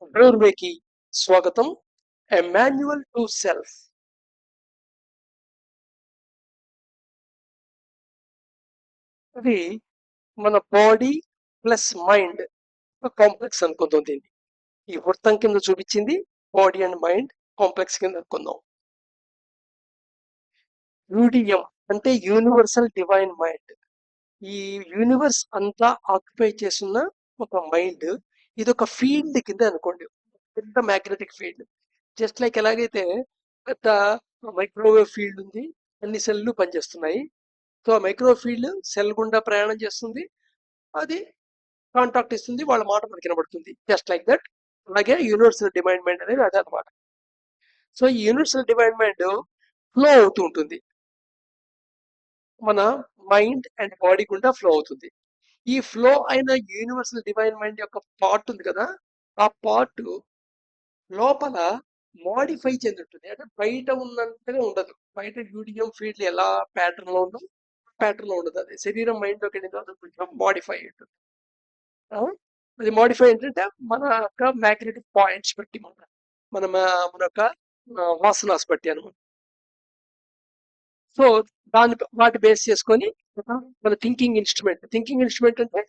కి స్వాగతం. A manual to self. ఇది మన బాడీ ప్లస్ మైండ్ కాంప్లెక్స్ అనుకుందాం. దీన్ని ఈ వృత్తం కింద చూపించింది బాడీ అండ్ మైండ్ కాంప్లెక్స్ కింద అనుకుందాం. యూడిఎం అంటే యూనివర్సల్ డివైన్ మైండ్. ఈ యూనివర్స్ అంతా ఆక్యుపై చేస్తున్న ఒక మైండ్. ఇది ఒక ఫీల్డ్ కింద అనుకోండి, పెద్ద మ్యాగ్నెటిక్ ఫీల్డ్. జస్ట్ లైక్ ఎలాగైతే పెద్ద మైక్రోవేవ్ ఫీల్డ్ ఉంది, అన్ని సెల్లు పనిచేస్తున్నాయి. సో ఆ మైక్రో ఫీల్డ్ సెల్ గుండా ప్రయాణం చేస్తుంది, అది కాంటాక్ట్ ఇస్తుంది, వాళ్ళ మాట మనకి వినబడుతుంది. Just like that. అలాగే యూనివర్సల్ డివైన్ మైండ్ అనేది అదే అనమాట. సో ఈ యూనివర్సల్ డివైన్ మైండ్ ఫ్లో అవుతూ ఉంటుంది, మన మైండ్ అండ్ బాడీ గుండా ఫ్లో అవుతుంది. ఈ ఫ్లో అయిన యూనివర్సల్ డివైన్ మైండ్ యొక్క పార్ట్ ఉంది కదా, ఆ పార్ట్ లోపల మోడిఫై చెంది ఉంటుంది. అంటే బయట ఉన్నంతగా ఉండదు. బయట యూడిఎం ఫీల్డ్ ఎలా ప్యాటర్న్ లో ఉందో ప్యాటర్న్ లో ఉండదు. అది శరీరం మైండ్ లోకి వెళ్ళిన తర్వాత కొంచెం మోడిఫై ఉంటుంది. అది మోడిఫై ఏంటంటే మన యొక్క మ్యాగ్నెటిక్ పాయింట్స్ బట్టి, మన యొక్క వాసనాస్ బట్టి అనమాట. సో వాటి బేస్ చేసుకొని మన థింకింగ్ ఇన్స్ట్రుమెంట్ అంటే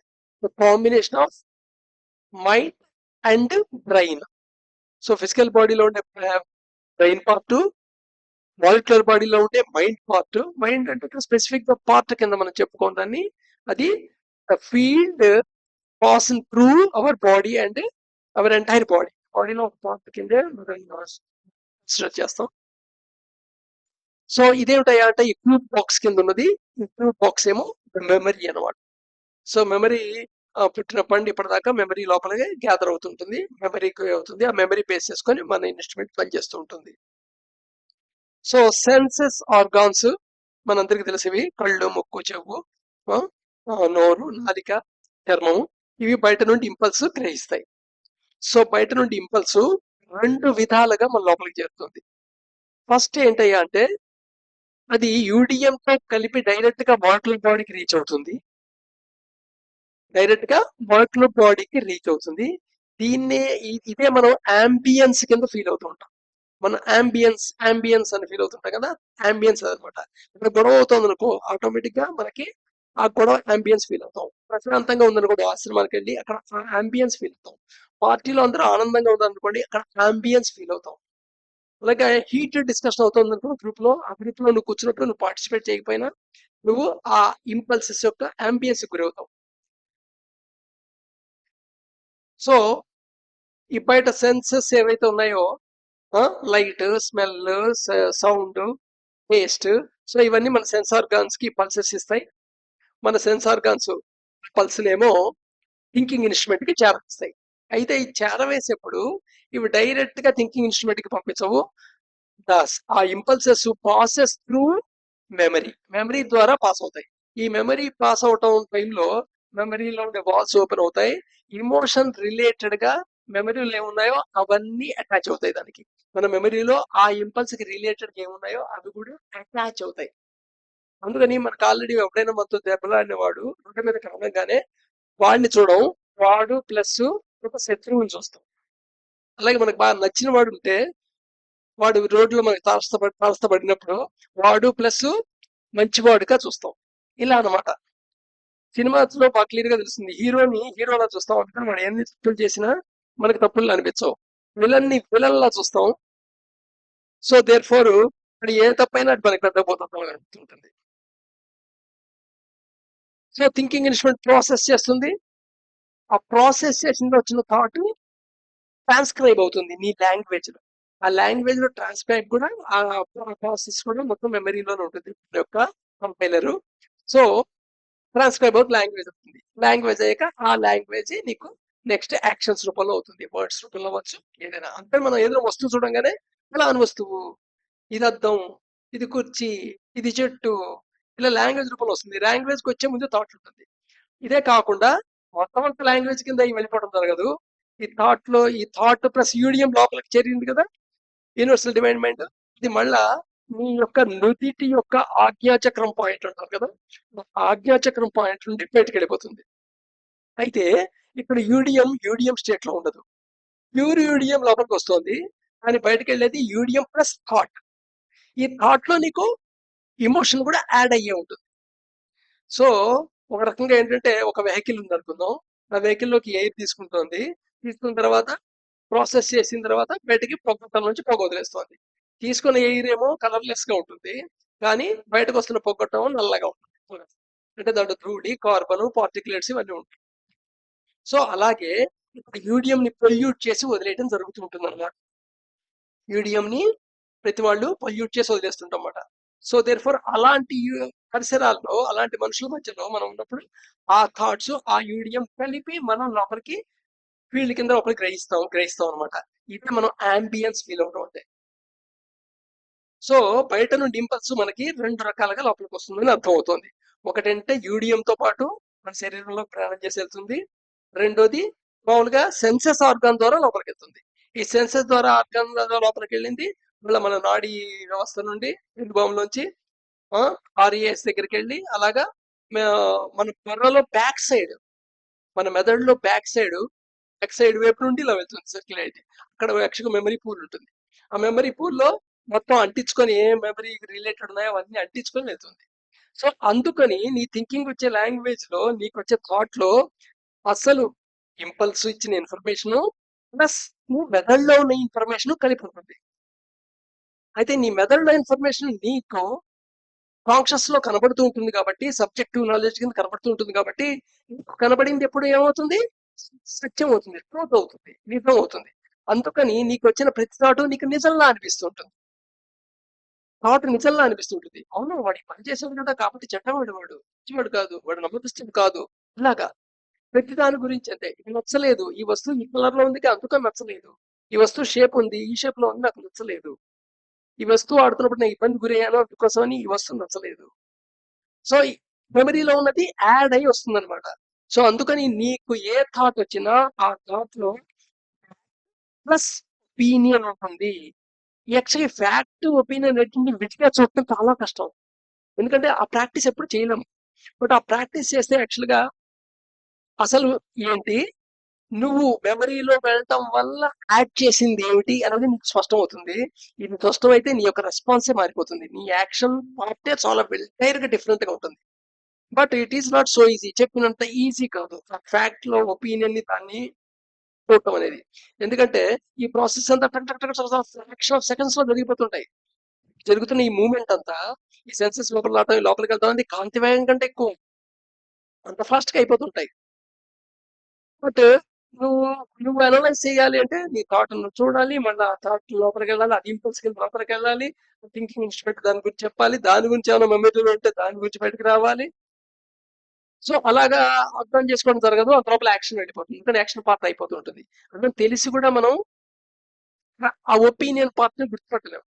combination of mind and brain. So physical బాడీలో ఉండే బ్రెయిన్ పార్ట్, మాలిక్యులర్ బాడీలో ఉండే మైండ్ పార్ట్. మైండ్ అంటే స్పెసిఫిక్ గా పార్ట్ కింద మనం చెప్పుకోం దాన్ని. అది field passing through our body and our entire బాడీలో ఒక పార్ట్ కిందే కన్సిడర్ చేస్తాం. సో ఇదేమిటయ్యా అంటే ఈ క్యూబ్ బాక్స్ కింద ఉన్నది. ఈ క్యూబ్ బాక్స్ ఏమో మెమరీ అనమాట. సో మెమరీ పుట్టినప్పటి నుండి ఇప్పటిదాకా మెమరీ లోపలనే గ్యాదర్ అవుతుంటుంది, మెమరీకి అవుతుంది. ఆ మెమరీ బేస్ చేసుకొని మన ఇన్స్ట్రుమెంట్ పనిచేస్తూ ఉంటుంది. సో సెన్సెస్ ఆర్గాన్స్ మనందరికి తెలిసివి: కళ్ళు, ముక్కు, చెవు, నోరు, నాలిక, చర్మము. ఇవి బయట నుండి ఇంపల్స్ గ్రహిస్తాయి. సో బయట నుండి ఇంపల్స్ రెండు విధాలుగా మన లోపలికి చేరుతుంది. ఫస్ట్ ఏంటయ్యా అంటే అది యూడిఎం తో కలిపి డైరెక్ట్ గా మాలిక్యులర్ బాడీకి రీచ్ అవుతుంది. ఇదే మనం అంబియన్స్ కింద ఫీల్ అవుతూ ఉంటాం. మనం అంబియన్స్ అని ఫీల్ అవుతుంటాం కదా. అంబియన్స్ అనమాట. ఇక్కడ గొడవ అవుతుంది అనుకో, ఆటోమేటిక్ గా మనకి ఆ గొడవ అంబియన్స్ ఫీల్ అవుతాం. ప్రశాంతంగా ఉందనుకోండి, ఆశ్రమానికి వెళ్ళి అక్కడ అంబియన్స్ ఫీల్ అవుతాం. పార్టీలో అందరూ ఆనందంగా ఉందనుకోండి, అక్కడ అంబియన్స్ ఫీల్ అవుతాం. అలాగే హీటెడ్ డిస్కషన్ అవుతుంది అనుకో గ్రూప్ లో, ఆ గ్రూప్ లో నువ్వు కూర్చున్నప్పుడు నువ్వు పార్టిసిపేట్ చేయకపోయినా నువ్వు ఆ ఇంపల్సెస్ యొక్క అంబియన్స్ గురవుతావు. సో ఈ బయట సెన్సెస్ ఏవైతే ఉన్నాయో, light, smell, sound, taste, so ఇవన్నీ మన సెన్స్ ఆర్గాన్స్ కి పల్సెస్ ఇస్తాయి. మన సెన్స్ ఆర్గాన్స్ పల్స్నేమో థింకింగ్ ఇన్స్ట్రుమెంట్ కి చేరవేస్తాయి. అయితే ఈ చేరవేసేప్పుడు ఇవి డైరెక్ట్ గా థింకింగ్ ఇన్స్ట్రుమెంట్ కి పంపించవు. ఆ ఇంపల్సెస్ ప్రాసెస్ త్రూ మెమరీ ద్వారా పాస్ అవుతాయి. ఈ మెమరీ పాస్ అవటం టైంలో మెమరీలో ఉండే వాల్స్ ఓపెన్ అవుతాయి. ఇమోషన్ రిలేటెడ్ గా మెమరీలు ఏమున్నాయో అవన్నీ అటాచ్ అవుతాయి దానికి. మన మెమరీలో ఆ ఇంపల్స్ కి రిలేటెడ్ ఏమున్నాయో అవి కూడా అటాచ్ అవుతాయి. అందుకని మనకు ఆల్రెడీ ఎప్పుడైనా మనతో దెబ్బలాడిన వాడు రోడ్డు మీద కనగానే వాడిని చూడం, వాడు ప్లస్ ఒక శత్రువుని చూస్తాం. అలాగే మనకు బాగా నచ్చిన వాడు ఉంటే వాడు రోడ్లో మనకి తారసపడినప్పుడు వాడు ప్లస్ మంచివాడుగా చూస్తాం. ఇలా అనమాట. సినిమాలో బాగా క్లియర్ గా తెలుస్తుంది. హీరోని హీరోలా చూస్తాం, అంటే వాడు ఎన్ని తప్పులు చేసినా మనకి తప్పులు అనిపించవు. విలన్ లా చూస్తాం. సో దేర్ ఫోర్ అది ఏ తప్పైనా అది మనకి పెద్ద పోతుంది అనిపిస్తుంటుంది. సో థింకింగ్ ఇన్స్ట్రుమెంట్ ప్రాసెస్ చేస్తుంది. ఆ ప్రాసెస్ చేసిన వచ్చిన థాట్ ట్రాన్స్క్రైబ్ అవుతుంది నీ లాంగ్వేజ్ లో. ఆ లాంగ్వేజ్ లో ట్రాన్స్క్రైబ్ కూడా ఆ ప్రాసెస్ కూడా మొత్తం మెమరీలోనే ఉంటుంది యొక్క కంపైలర్. సో ట్రాన్స్క్రైబ్ అవుతుంది, లాంగ్వేజ్ అవుతుంది. లాంగ్వేజ్ అయ్యాక ఆ లాంగ్వేజ్ నీకు నెక్స్ట్ యాక్షన్స్ రూపంలో అవుతుంది, వర్డ్స్ రూపంలో అవ్వచ్చు, ఏదైనా. అంటే మనం ఏదైనా వస్తువు చూడంగానే ఎలా అని వస్తువు, ఇది అద్దం, ఇది కుర్చీ, ఇది చెట్టు, ఇలా లాంగ్వేజ్ రూపంలో వస్తుంది. లాంగ్వేజ్కి వచ్చే ముందు థాట్ ఉంటుంది. ఇదే కాకుండా మొత్తం అంత లాంగ్వేజ్ కింద వెళ్ళిపోవడం జరగదు. ఈ థాట్ ప్లస్ యూడిఎం లోపలికి చేరింది కదా యూనివర్సల్ డివైన్ మైండ్. ఇది మళ్ళా మీ యొక్క నుదిటి యొక్క ఆజ్ఞాచక్రం పాయింట్ అంటారు కదా, ఆజ్ఞాచక్రం పాయింట్ నుండి బయటకు వెళ్ళిపోతుంది. అయితే ఇక్కడ యూడిఎం స్టేట్ లో ఉండదు. ప్యూర్ యూడిఎం లోపలికి వస్తుంది, కానీ బయటకు వెళ్ళేది యూడిఎం ప్లస్ థాట్. ఈ థాట్ లో నీకు ఇమోషన్ కూడా యాడ్ అయ్యే ఉంటుంది. సో ఒక రకంగా ఏంటంటే ఒక వెహికల్ ఉంది అనుకుందాం, ఆ వెహికల్ లోకి ఎయిర్ తీసుకుంటుంది, తీసుకున్న తర్వాత ప్రాసెస్ చేసిన తర్వాత బయటకి పొగట్టం నుంచి పొగ వదిలేస్తుంది. తీసుకున్న ఎయిర్ ఏమో కలర్లెస్ గా ఉంటుంది, కానీ బయటకు వస్తున్న పొగట్టం నల్లగా ఉంటుంది. అంటే దాంట్లో ధూళి, కార్బన్, పార్టికులేట్స్ ఇవన్నీ ఉంటాయి. సో అలాగే ఇప్పుడు యూడిఎం ని పొల్యూట్ చేసి వదిలేయడం జరుగుతూ ఉంటుంది అనమాట. యూడిఎం ని ప్రతి వాళ్ళు పొల్యూట్ చేసి వదిలేస్తుంటాం అన్నమాట. సో దేర్ ఫోర్ అలాంటి పరిసరాల్లో, అలాంటి మనుషుల మధ్యలో మనం ఉన్నప్పుడు ఆ థాట్స్, ఆ యూడిఎం కలిపి మనం లోపలికి ఫీల్డ్ కింద లోపలికి గ్రహిస్తాం అనమాట. ఇది మనం అంబియన్స్ ఫీల్ అవడం అంటే. సో బయట నుండి ఇంపల్స్ మనకి రెండు రకాలుగా లోపలికి వస్తుందని అర్థం అవుతుంది. ఒకటంటే యూడిఎం తో పాటు మన శరీరంలో ప్రయాణం చేసి వెళ్తుంది. రెండోది మామూలుగా సెన్సెస్ ఆర్గాన్ ద్వారా లోపలికి వెళ్తుంది. ఈ సెన్సెస్ ద్వారా ఆర్గాన్ ద్వారా లోపలికి వెళ్ళింది మళ్ళీ మన నాడీ వ్యవస్థ నుండి నుంచి ఆర్ఈఎస్ దగ్గరికి వెళ్ళి అలాగా మన బుర్రలో బ్యాక్ సైడ్, మన మెదడులో బ్యాక్ సైడ్ వైపు నుండి ఇలా వెళ్తుంది సర్క్యులేట్. అక్కడ యాక్చువల్గా మెమరీ పూల్ ఉంటుంది. ఆ మెమరీ పూల్లో మొత్తం అంటించుకొని ఏ మెమరీ రిలేటెడ్ ఉన్నాయో అవన్నీ అంటించుకొని వెళ్తుంది. సో అందుకని నీ థింకింగ్ వచ్చే లాంగ్వేజ్ లో, నీకు వచ్చే థాట్ లో అసలు ఇంపల్స్ ఇచ్చిన ఇన్ఫర్మేషన్ ప్లస్ నువ్వు మెదడులో ఉన్న ఇన్ఫర్మేషన్ కలిపి ఉంటుంది. అయితే నీ మెదడులో ఇన్ఫర్మేషన్ నీకు కాన్షియస్ లో కనబడుతూ ఉంటుంది కాబట్టి, సబ్జెక్టివ్ నాలెడ్జ్ కింద కనబడుతూ ఉంటుంది కాబట్టి, నీకు కనబడింది ఎప్పుడు ఏమవుతుంది? సత్యం అవుతుంది, ట్రూత్ అవుతుంది, నిజం అవుతుంది. అందుకని నీకు వచ్చిన ప్రతి థాట్ నీకు నిజంలా అనిపిస్తుంటుంది. థాట్ నిజంలా అనిపిస్తుంటుంది. అవును, వాడి పని చేసేవాడు కదా కాబట్టి చెడ్డవాడు, వాడు మంచివాడు కాదు, వాడు నమ్మకస్తుడు కాదు, ఇలాగా ప్రతి దాని గురించి. అంటే ఇది నచ్చలేదు, ఈ వస్తువు ఈ కలర్ లో ఉంది అందుకని నచ్చలేదు, ఈ వస్తువు షేప్ ఉంది, ఈ షేప్ లో ఉంది నాకు నచ్చలేదు, ఈ వస్తువు ఆడుతున్నప్పుడు నేను ఇబ్బంది గురయ్యాను అందుకోసమని ఈ వస్తువు నచ్చలేదు. సో మెమరీలో ఉన్నది యాడ్ అయి వస్తుంది అనమాట. సో అందుకని నీకు ఏ థాట్ వచ్చినా ఆ థాట్ లో ప్లస్ ఒపీనియన్ ఉంటుంది. యాక్చువల్లీ ఫ్యాక్ట్, ఒపీనియన్ రెండింటిని విడిగా చూడటం చాలా కష్టం, ఎందుకంటే ఆ ప్రాక్టీస్ ఎప్పుడు చేయలేము. బట్ ఆ ప్రాక్టీస్ చేస్తే యాక్చువల్గా అసలు ఏంటి, నువ్వు మెమరీలో వెళ్ళటం వల్ల యాడ్ చేసింది ఏమిటి అనేది నీకు స్పష్టం అవుతుంది. ఇది స్పష్టం అయితే నీ యొక్క రెస్పాన్సే మారిపోతుంది, నీ యాక్షన్ పార్టే చాలా ఎంటైర్ గా డిఫరెంట్ గా ఉంటుంది. But it is not so easy, చెప్పినంత ఈజీ కాదు ఫ్యాక్ట్ లో ఒపీనియన్ ని దాన్ని చూడటం అనేది. ఎందుకంటే ఈ ప్రాసెస్ అంతా ఫ్రాక్షన్ ఆఫ్ సెకండ్స్ లో జరిగిపోతుంటాయి. జరుగుతున్న ఈ మూమెంట్ అంతా, ఈ సెన్సెస్ లోపలికి వెళ్తాం అనేది కాంతి వేగం కంటే ఎక్కువ, అంత ఫాస్ట్ గా అయిపోతుంటాయి. బట్ నువ్వు నువ్వు అనలైజ్ చేయాలి అంటే నీ థాట్ నువ్వు చూడాలి, మళ్ళీ ఆ థాట్ లోపలికి వెళ్ళాలి, అది ఇంపల్స్ కింద లోపలికి వెళ్ళాలి, థింకింగ్ ఇన్స్ట్రుమెంట్ దాని గురించి చెప్పాలి, దాని గురించి ఏమైనా మెమరీలో ఉంటే దాని గురించి బయటకు రావాలి. సో అలాగా అర్థం చేసుకోవడం జరగదు, అంత లోపల యాక్షన్ వెళ్ళిపోతుంది, ఇంకా యాక్షన్ పార్ట్ అయిపోతూ ఉంటుంది. అందుకని తెలిసి కూడా మనం ఆ ఒపీనియన్ పార్ట్ ని గుర్తుపట్టలేము.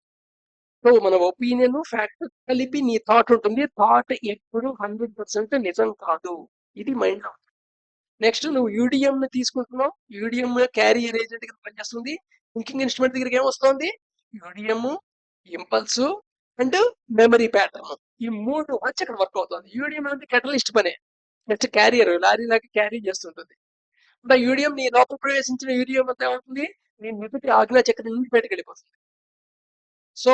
సో మన ఒపీనియన్ ఫ్యాక్ట్ కలిపి నీ థాట్ ఉంటుంది. థాట్ ఎప్పుడు 100% నిజం కాదు, ఇది మైండ్ లో. నెక్స్ట్ నువ్వు యూడిఎం ని తీసుకుంటున్నావు, యూడిఎం క్యారియర్ ఏజెంట్ కింద పనిచేస్తుంది. థింకింగ్ ఇన్స్ట్రుమెంట్ దగ్గరికి ఏమొస్తుంది? యూడిఎం, ఇంపల్స్ అండ్ మెమరీ ప్యాటర్న్, ఈ మూడు వచ్చి అక్కడ వర్క్ అవుతుంది. యూడిఎం అంటే కెటలిస్ట్ పనే, నెక్స్ట్ క్యారియర్ లారీ లాగా క్యారీ చేస్తుంటుంది. అంటే యూడిఎం నీ లోపల ప్రవేశించిన యూడిఎం అంతా ఏమవుతుంది? నీ నుదుటి ఆజ్ఞా చక్రం నుండి బయటకు వెళ్ళిపోతుంది. సో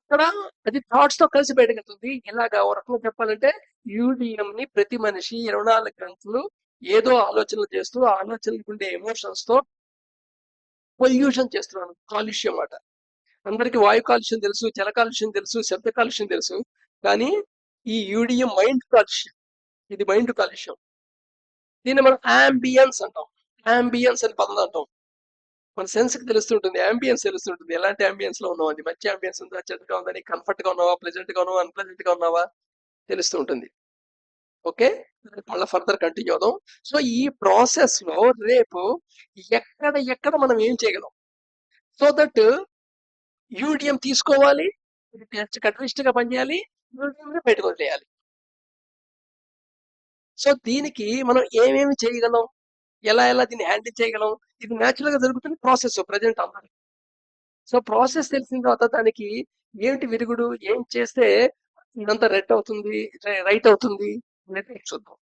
అక్కడ అది థాట్స్ తో కలిసి బయటకు వెళ్తుంది. ఇలాగా ఒక రకంగా చెప్పాలంటే యూడిఎం ని ప్రతి మనిషి 24 గంటలు ఏదో ఆలోచనలు చేస్తూ, ఆ ఆలోచనలకు ఉండే ఎమోషన్స్ తో పొల్యూషన్ చేస్తున్నాను, కాలుష్యం అన్నమాట. అందరికి వాయు కాలుష్యం తెలుసు, జల కాలుష్యం తెలుసు, శబ్ద కాలుష్యం తెలుసు, కానీ ఈ యూడిఎం మైండ్ కాలుష్యం, ఇది మైండ్ కాలుష్యం. దీన్ని మనం అంబియన్స్ అంటాం, అంబియన్స్ అని పదం అంటాం. మన సెన్స్ కి తెలుస్తుంటుంది, అంబియన్స్ తెలుస్తుంటుంది, ఎలాంటి అంబియన్స్ లో ఉన్నావు, అది మంచి అంబియన్స్ ఉందా, చెడ్డగా ఉందని, కంఫర్ట్ గా ఉన్నావా, ప్లెజెంట్ గా ఉన్నావా, అన్ప్లెజెంట్ గా ఉన్నావా తెలుస్తూ ఉంటుంది. ఓకే, మళ్ళీ ఫర్దర్ కంటిన్యూ అవుదాం. సో ఈ ప్రాసెస్ లో రేపు ఎక్కడ మనం ఏం చేయగలం, సో దట్ యూడిఎం తీసుకోవాలి, కటలిస్ట్ గా పనిచేయాలి, యూడిఎం బయటకు వదిలేయాలి. సో దీనికి మనం ఏమేమి చేయగలం, ఎలా దీన్ని హ్యాండిల్ చేయగలం, ఇది న్యాచురల్ గా జరుగుతున్న ప్రాసెస్ ప్రజెంట్ అన్నమాట. సో ప్రాసెస్ తెలిసిన తర్వాత దానికి ఏమిటి విరుగుడు, ఏం చేస్తే ఇదంతా రైట్ అవుతుంది అనేది చూద్దాం.